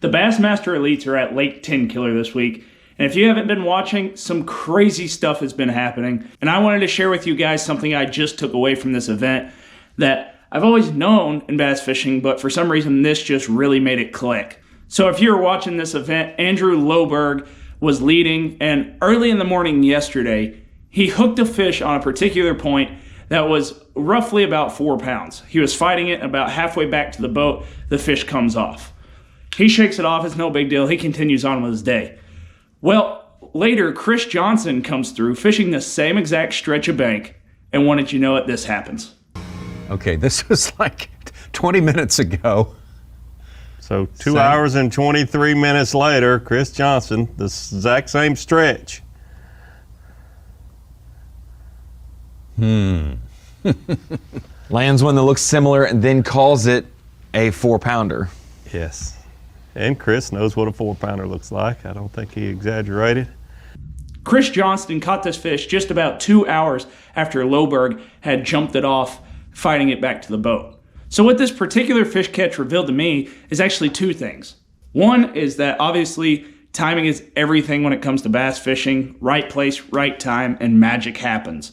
The Bassmaster Elites are at Lake Tenkiller this week, and if you haven't been watching, some crazy stuff has been happening, and I wanted to share with you guys something I just took away from this event that I've always known in bass fishing, but for some reason this just really made it click. So if you were watching this event, Andrew Loberg was leading, and early in the morning yesterday, he hooked a fish on a particular point that was roughly about 4 pounds. He was fighting it, about halfway back to the boat, the fish comes off. He shakes it off, it's no big deal, he continues on with his day. Well, later, Chris Johnson comes through fishing the same exact stretch of bank, and wanted you to know it, this happens. Okay, this was like 20 minutes ago. So 2 hours and 23 minutes later, Chris Johnson, the exact same stretch. Lands one that looks similar and then calls it a 4-pounder. Yes. And Chris knows what a 4-pounder looks like. I don't think he exaggerated. Chris Johnston caught this fish just about 2 hours after Loberg had jumped it off, fighting it back to the boat. So what this particular fish catch revealed to me is actually two things. One is that obviously timing is everything when it comes to bass fishing. Right place, right time, and magic happens.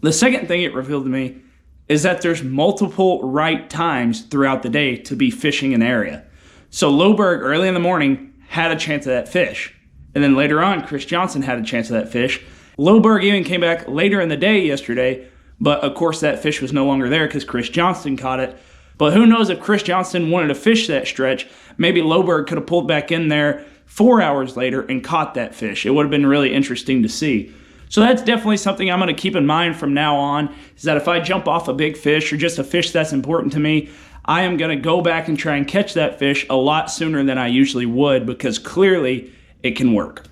The second thing it revealed to me is that there's multiple right times throughout the day to be fishing an area. So Loberg early in the morning had a chance of that fish. And then later on, Chris Johnson had a chance of that fish. Loberg even came back later in the day yesterday, but of course that fish was no longer there because Chris Johnson caught it. But who knows, if Chris Johnson wanted to fish that stretch, maybe Loberg could have pulled back in there 4 hours later and caught that fish. It would have been really interesting to see. So that's definitely something I'm going to keep in mind from now on, is that if I jump off a big fish or just a fish that's important to me, I am going to go back and try and catch that fish a lot sooner than I usually would, because clearly it can work.